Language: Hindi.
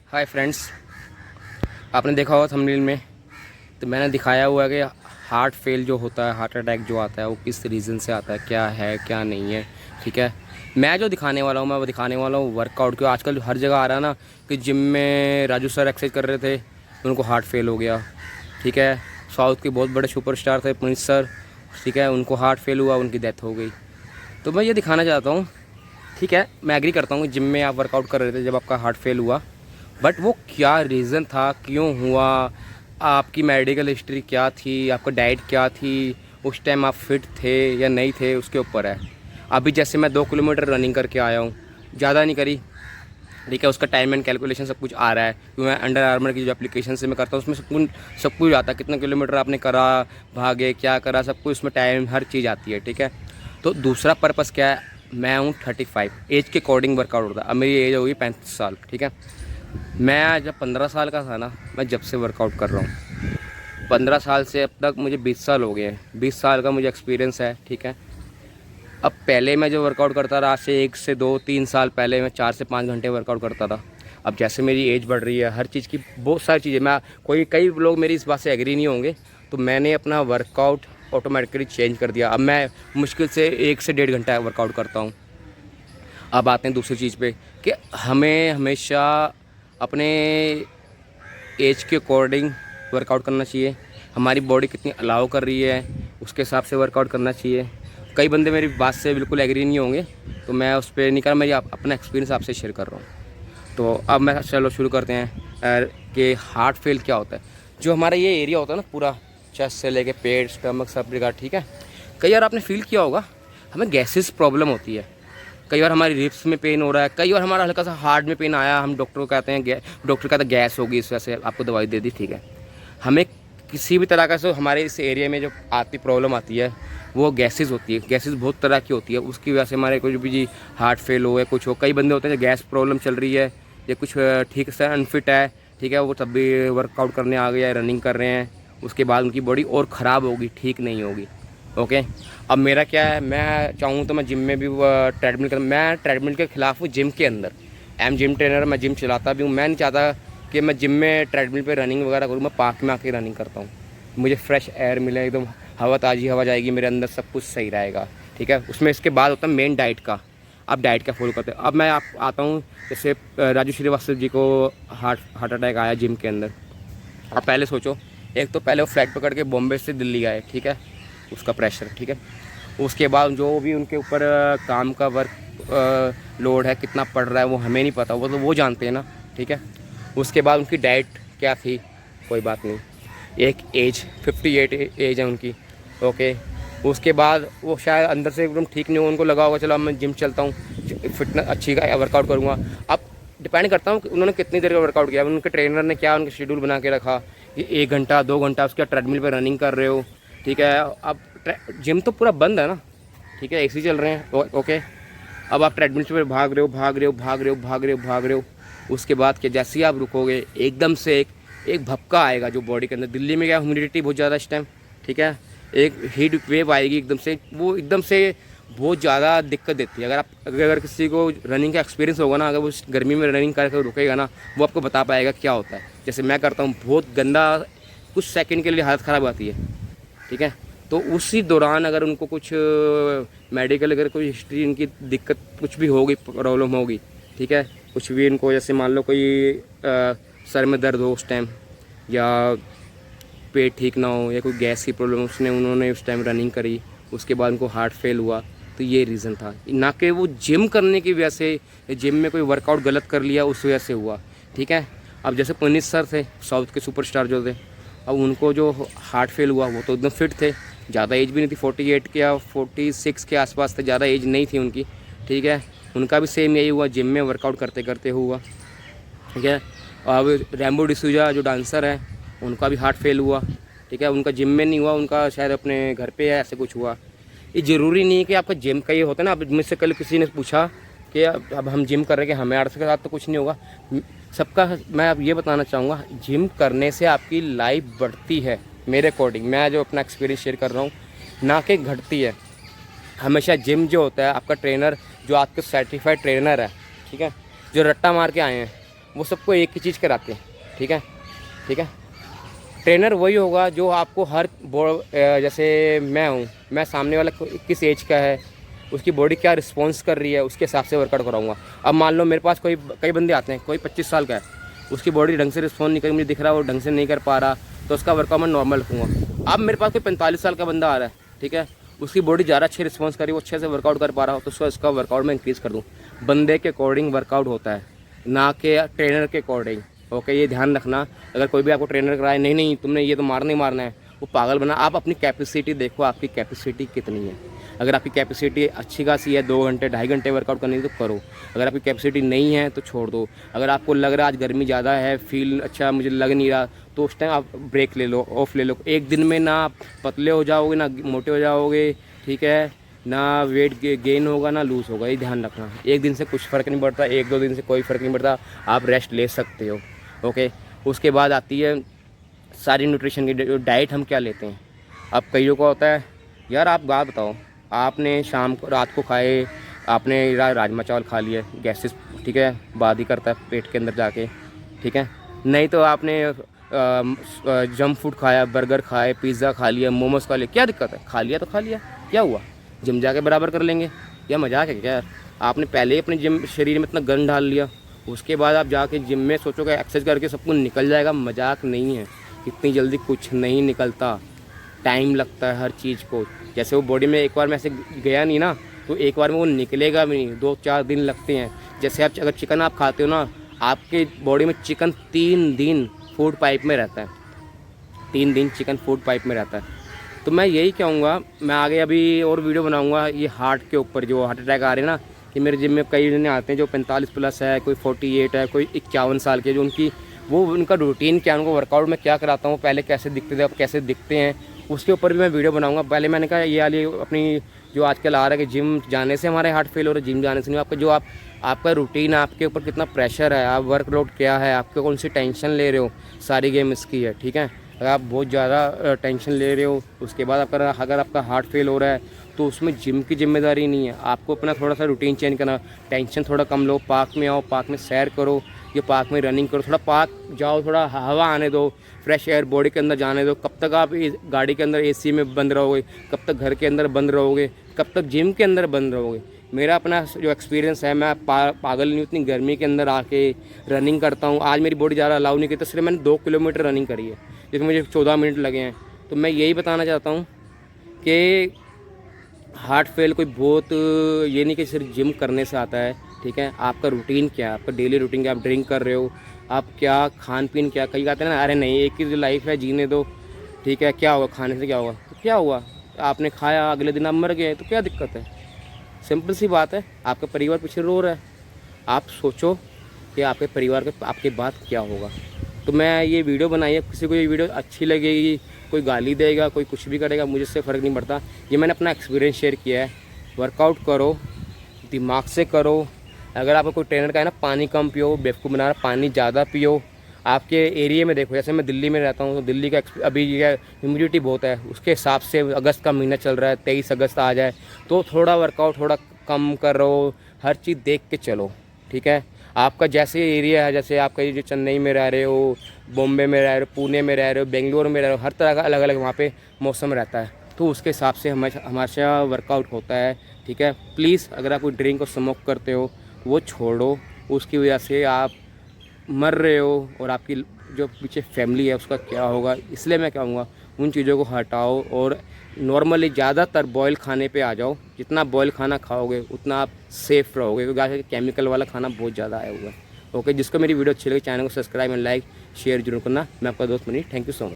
हाय फ्रेंड्स, आपने देखा होगा थंबनेल में। तो मैंने दिखाया हुआ है कि हार्ट फेल जो होता है, हार्ट अटैक जो आता है वो किस रीज़न से आता है क्या नहीं है। ठीक है, मैं जो दिखाने वाला हूँ मैं वो दिखाने वाला हूँ वर्कआउट। क्यों आजकल हर जगह आ रहा है ना कि जिम में राजू सर एक्सरसाइज कर रहे थे, उनको हार्ट फेल हो गया। ठीक है, साउथ के बहुत बड़े सुपरस्टार थे पुनीत सर, ठीक है, उनको हार्ट फेल हुआ, उनकी डेथ हो गई। तो मैं ये दिखाना चाहता हूँ। ठीक है, मैं एग्री करता हूँ जिम में आप वर्कआउट कर रहे थे जब आपका हार्ट फेल हुआ, बट वो क्या रीज़न था, क्यों हुआ, आपकी मेडिकल हिस्ट्री क्या थी, आपका डाइट क्या थी, उस टाइम आप फिट थे या नहीं थे, उसके ऊपर है। अभी जैसे मैं 2 किलोमीटर रनिंग करके आया हूँ, ज़्यादा नहीं करी, ठीक है, उसका टाइम एंड कैलकुलेशन सब कुछ आ रहा है क्योंकि मैं अंडर आर्मर की जो एप्लीकेशन से मैं करता हूँ उसमें सब कुछ आता है, कितना किलोमीटर आपने करा, भागे, क्या करा, सब कुछ उसमें टाइम हर चीज़ आती है। ठीक है, तो दूसरा पर्पज़ क्या है, मैं हूँ 35, एज के अकॉर्डिंग वर्कआउट होता है। अब मेरी एज होगी 35 साल। ठीक है, मैं जब 15 साल का था ना, मैं जब से वर्कआउट कर रहा हूँ, 15 साल से अब तक मुझे 20 साल हो गए हैं, 20 साल का मुझे एक्सपीरियंस है। ठीक है, अब पहले मैं जो वर्कआउट करता रहा, आज से 1 से 2 3 साल पहले मैं 4 से 5 घंटे वर्कआउट करता था। अब जैसे मेरी एज बढ़ रही है, हर चीज़ की बहुत सारी चीज़ें, मैं कई लोग मेरी इस बात से एग्री नहीं होंगे, तो मैंने अपना वर्कआउट ऑटोमेटिकली चेंज कर दिया। अब मैं मुश्किल से 1 से 1.5 घंटा वर्कआउट करता हूँ। अब आते हैं दूसरी चीज़ पे कि हमें हमेशा अपने एज के अकॉर्डिंग वर्कआउट करना चाहिए। हमारी बॉडी कितनी अलाउ कर रही है उसके हिसाब से वर्कआउट करना चाहिए। कई बंदे मेरी बात से बिल्कुल एग्री नहीं होंगे, तो मैं उस पर नहीं कर, मैं अपना एक्सपीरियंस आपसे शेयर कर रहा हूँ। तो अब मैं चलो शुरू करते हैं कि हार्ट फेल क्या होता है। जो हमारा ये एरिया होता है ना, पूरा चेस्ट से लेके पेट, स्टमक, सब जगह। ठीक है, कई बार आपने फील किया होगा हमें गैसेस प्रॉब्लम होती है, कई बार हमारी रिप्स में पेन हो रहा है, कई बार हमारा हल्का सा हार्ट में पेन आया, हम डॉक्टर को कहते हैं, डॉक्टर कहता है गैस होगी, इस वजह से आपको दवाई दे दी। ठीक है, हमें किसी भी तरह का से हमारे इस एरिया में जो आती प्रॉब्लम आती है वो गैसेस होती है। गैसेस बहुत तरह की होती है, उसकी वजह से हमारे कुछ भी हार्ट फेल हो या कुछ हो। कई बंदे होते हैं जो गैस प्रॉब्लम चल रही है या कुछ ठीक से अनफिट है, ठीक है, वो तब भी वर्कआउट करने आ गया, रनिंग कर रहे हैं, उसके बाद उनकी बॉडी और ख़राब होगी, ठीक नहीं होगी। ओके, अब मेरा क्या है, मैं चाहूँ तो मैं जिम में भी ट्रेडमिल कर, मैं ट्रेडमिल के ख़िलाफ़ हूँ जिम के अंदर। आई एम जिम ट्रेनर, मैं जिम चलाता भी हूँ। मैं नहीं चाहता कि मैं जिम में ट्रेडमिल पे रनिंग वगैरह करूँ, मैं पार्क में आके रनिंग करता हूँ, मुझे फ्रेश एयर मिले, एकदम हवा, ताज़ी हवा जाएगी मेरे अंदर, सब कुछ सही रहेगा। ठीक है, उसमें इसके बाद होता है मेन डाइट का। आप डाइट का फॉलो करते हैं। अब मैं आप आता हूँ, जैसे राजू श्रीवास्तव जी को हार्ट अटैक आया जिम के अंदर। आप पहले सोचो, एक तो पहले वो फ्लाइट पकड़ के बॉम्बे से दिल्ली आए, ठीक है, उसका प्रेशर, ठीक है, उसके बाद जो भी उनके ऊपर काम का वर्क लोड है कितना पड़ रहा है वो हमें नहीं पता, वो तो वो जानते हैं ना। ठीक है, उसके बाद उनकी डाइट क्या थी, कोई बात नहीं, एक एज 58 एज है उनकी। ओके, उसके बाद वो शायद अंदर से एकदम ठीक नहीं हो, उनको लगा होगा चलो अब मैं जिम चलता हूँ, फिटनेस अच्छी का वर्कआउट करूँगा। अब डिपेंड करता हूँ कि उन्होंने कितनी देर का वर्कआउट किया, उनके ट्रेनर ने क्या उनका शेड्यूल बना के रखा कि 1 घंटा 2 घंटा उसके ट्रेडमिल पर रनिंग कर रहे हो। ठीक है, अब जिम तो पूरा बंद है ना, ठीक है, एसी चल रहे हैं। ओके, अब आप ट्रेडमिल पे भाग रहे हो। उसके बाद क्या, जैसे ही आप रुकोगे एकदम से एक भपका आएगा जो बॉडी के अंदर। दिल्ली में क्या ह्यूमिडिटी बहुत ज़्यादा इस टाइम, ठीक है, एक हीट वेव आएगी एकदम से, वो एकदम से बहुत ज़्यादा दिक्कत देती है। अगर किसी को रनिंग का एक्सपीरियंस होगा ना, अगर वो गर्मी में रनिंग करके रुकेगा ना, वो आपको बता पाएगा क्या होता है। जैसे मैं करता हूँ, बहुत गंदा, कुछ सेकंड के लिए हालत ख़राब आती है। ठीक है, तो उसी दौरान अगर उनको कुछ मेडिकल, अगर कोई हिस्ट्री, इनकी दिक्कत कुछ भी होगी, प्रॉब्लम होगी, ठीक है, कुछ भी इनको, जैसे मान लो कोई सर में दर्द हो उस टाइम, या पेट ठीक ना हो, या कोई गैस की प्रॉब्लम, उन्होंने उस टाइम रनिंग करी, उसके बाद उनको हार्ट फेल हुआ, तो ये रीज़न था, ना कि वो जिम करने की वजह से, जिम में कोई वर्कआउट गलत कर लिया उस वजह से हुआ। ठीक है, अब जैसे पुनीत सर थे, साउथ के सुपरस्टार जो थे, अब उनको जो हार्ट फेल हुआ वो तो एकदम फिट थे, ज़्यादा एज भी नहीं थी, 48 के या 46 के आसपास थे, ज़्यादा एज नहीं थी उनकी। ठीक है, उनका भी सेम यही हुआ, जिम में वर्कआउट करते करते हुआ। ठीक है, अब रैम्बो डिसूजा जो डांसर है, उनका भी हार्ट फेल हुआ। ठीक है, उनका जिम में नहीं हुआ, उनका शायद अपने घर पे है, ऐसे कुछ हुआ। ये ज़रूरी नहीं है कि आपका जिम का ये होता है ना। अब मुझसे कल किसी ने पूछा कि अब हम जिम कर रहे हैं कि हमें आर्ट्स के साथ तो कुछ नहीं होगा, सबका। मैं अब ये बताना चाहूँगा, जिम करने से आपकी लाइफ बढ़ती है, मेरे अकॉर्डिंग, मैं जो अपना एक्सपीरियंस शेयर कर रहा हूँ, ना कि घटती है। हमेशा जिम जो होता है, आपका ट्रेनर जो आपके सर्टिफाइड ट्रेनर है, ठीक है, जो रट्टा मार के आए हैं, वो सबको एक ही चीज़ कराते हैं, ठीक है, ठीक है। ट्रेनर वही होगा जो आपको हर जैसे मैं हूँ, मैं सामने वाला किस एज का है, उसकी बॉडी क्या रिस्पॉन्स कर रही है, उसके हिसाब से वर्कआउट कराऊंगा। अब मान लो मेरे पास कई बंदे आते हैं, कोई 25 साल का है, उसकी बॉडी ढंग से रिस्पॉन्स नहीं कर, मुझे दिख रहा है वो ढंग से नहीं कर पा रहा, तो उसका वर्कआउट मैं नॉर्मल रखूँगा। अब मेरे पास कोई 45 साल का बंदा आ रहा है, ठीक है, उसकी बॉडी ज़्यादा अच्छी रिस्पॉन्स कर रही है, वो अच्छे से वर्कआउट कर पा रहा हो, तो उसका वर्कआउट मैं इंक्रीज़ कर दूँ। बंदे के अकॉर्डिंग वर्कआउट होता है, ना कि ट्रेनर के अकॉर्डिंग। ओके, ये ध्यान रखना। अगर कोई भी आपको ट्रेनर कराए नहीं तुमने ये तो मारना ही मारना है, वो पागल बना। आप अपनी कैपेसिटी देखो, आपकी कैपेसिटी कितनी है। अगर आपकी कैपेसिटी अच्छी खासी है, 2 घंटे 2.5 घंटे वर्कआउट करनी है तो करो। अगर आपकी कैपेसिटी नहीं है तो छोड़ दो। अगर आपको लग रहा है आज गर्मी ज़्यादा है, फील अच्छा मुझे लग नहीं रहा, तो उस टाइम आप ब्रेक ले लो, ऑफ ले लो। एक दिन में ना आप पतले हो जाओगे ना मोटे हो जाओगे, ठीक है, ना वेट गेन होगा ना लूज़ होगा, ये ध्यान रखना। एक दिन से कुछ फ़र्क नहीं पड़ता, 1-2 दिन से कोई फ़र्क नहीं पड़ता, आप रेस्ट ले सकते हो। ओके, उसके बाद आती है सारी न्यूट्रिशन की डाइट। हम क्या लेते हैं? अब कईयों को होता है यार, आप बात बताओ, आपने शाम को रात को खाए, आपने राजमा चावल खा लिए, गैसेस, ठीक है, बाद ही करता है पेट के अंदर जाके, ठीक है। नहीं तो आपने जंक फूड खाया, बर्गर खाए, पिज़्ज़ा खा लिया, मोमोज खा लिया, क्या दिक्कत है? खा लिया तो खा लिया, क्या हुआ? जिम जाके बराबर कर लेंगे, या मजाक है क्या यार? आपने पहले ही अपने जिम शरीर में इतना गन डाल लिया, उसके बाद आप जाके जिम में सोचोगे एक्सरसाइज करके सब कुछ निकल जाएगा, मजाक नहीं है। इतनी जल्दी कुछ नहीं निकलता, टाइम लगता है हर चीज़ को। जैसे वो बॉडी में एक बार में ऐसे गया नहीं ना, तो एक बार में वो निकलेगा भी नहीं, 2-4 दिन लगते हैं। जैसे आप अगर चिकन आप खाते हो ना, आपके बॉडी में चिकन 3 दिन फूड पाइप में रहता है, 3 दिन चिकन फूड पाइप में रहता है। तो मैं यही कहूँगा, मैं आगे अभी और वीडियो बनाऊँगा ये हार्ट के ऊपर, जो हार्ट अटैक आ रहे हैं ना, कि मेरे जिम में कई जने आते हैं जो 45 प्लस है, कोई 48 है, कोई 51 साल के, जो उनका रूटीन क्या है, उनको वर्कआउट में क्या कराता हूँ, पहले कैसे दिखते थे अब कैसे दिखते हैं, उसके ऊपर भी मैं वीडियो बनाऊंगा। पहले मैंने कहा ये वाली अपनी जो आजकल आ रहा है कि जिम जाने से हमारे हार्ट फेल हो रहा है, जिम जाने से नहीं। आपका आपका रूटीन, आपके ऊपर कितना प्रेशर है, आप वर्कलोड क्या है, आपको कौन सी टेंशन ले रहे हो, सारी गेम इसकी है, ठीक है। अगर आप बहुत ज़्यादा टेंशन ले रहे हो, उसके बाद अगर आपका हार्ट फेल हो रहा है, तो उसमें जिम की जिम्मेदारी नहीं है। आपको अपना थोड़ा सा रूटीन चेंज करना, टेंशन थोड़ा कम लो, पार्क में आओ, पार्क में सैर करो, ये पार्क में रनिंग करो, थोड़ा पार्क जाओ, थोड़ा हवा आने दो, फ्रेश एयर बॉडी के अंदर जाने दो। कब तक आप गाड़ी के अंदर एसी में बंद रहोगे, कब तक घर के अंदर बंद रहोगे, कब तक जिम के अंदर बंद रहोगे? मेरा अपना जो एक्सपीरियंस है, मैं पागल नहीं, इतनी गर्मी के अंदर आके रनिंग करता हूँ। आज मेरी बॉडी ज़्यादा अलाउ नहीं की, तो सिर्फ मैंने 2 किलोमीटर रनिंग करी है, जिसमें मुझे 14 मिनट लगे हैं। तो मैं यही बताना चाहता हूँ कि हार्ट फेल कोई बहुत ये नहीं कि सिर्फ जिम करने से आता है, ठीक है। आपका रूटीन क्या है, आपका डेली रूटीन क्या, आप ड्रिंक कर रहे हो, आप क्या खान पीन क्या, कई कहते हैं ना अरे नहीं एक ही जो लाइफ है जीने दो, ठीक है, क्या होगा खाने से, क्या होगा, तो क्या हुआ, आपने खाया अगले दिन आप मर गए, तो क्या दिक्कत है? सिंपल सी बात है। आपका परिवार पीछे रो रहा है, आप सोचो कि आपके परिवार के आपके बाद क्या होगा। तो मैं ये वीडियो बनाई है, किसी को ये वीडियो अच्छी लगेगी, कोई गाली देगा, कोई कुछ भी करेगा, मुझे इससे फ़र्क नहीं पड़ता। ये मैंने अपना एक्सपीरियंस शेयर किया है। वर्कआउट करो, दिमाग से करो। अगर आपको कोई ट्रेनर का है ना, पानी कम पियो, बेवकूफ़ बना रहा, पानी ज़्यादा पियो। आपके एरिया में देखो, जैसे मैं दिल्ली में रहता हूँ, तो दिल्ली का अभी ये ह्यूमिडिटी बहुत है, उसके हिसाब से अगस्त का महीना चल रहा है, 23 अगस्त आ जाए तो थोड़ा वर्कआउट थोड़ा कम करो, हर चीज़ देख के चलो, ठीक है। आपका जैसे एरिया है, जैसे आपका ये जो चेन्नई में रह रहे हो, बॉम्बे में रह रहे हो, पुणे में रह रहे हो, बेंगलोर में रह रहे हो, हर तरह का अलग अलग वहाँ पे मौसम रहता है, तो उसके हिसाब से हमेशा वर्कआउट होता है, ठीक है। प्लीज़ अगर आप कोई ड्रिंक और स्मोक करते हो वो छोड़ो, उसकी वजह से आप मर रहे हो और आपकी जो पीछे फैमिली है उसका क्या होगा। इसलिए मैं कहूँगा उन चीज़ों को हटाओ और नॉर्मली ज़्यादातर बॉयल खाने पे आ जाओ। जितना बॉयल खाना खाओगे उतना आप सेफ़ रहोगे, क्योंकि आज केमिकल वाला खाना बहुत ज़्यादा आया हुआ है। ओके, जिसको मेरी वीडियो अच्छी लगी चैनल को सब्सक्राइब एंड लाइक शेयर जरूर करना। मैं आपका दोस्त Manish, thank you so much.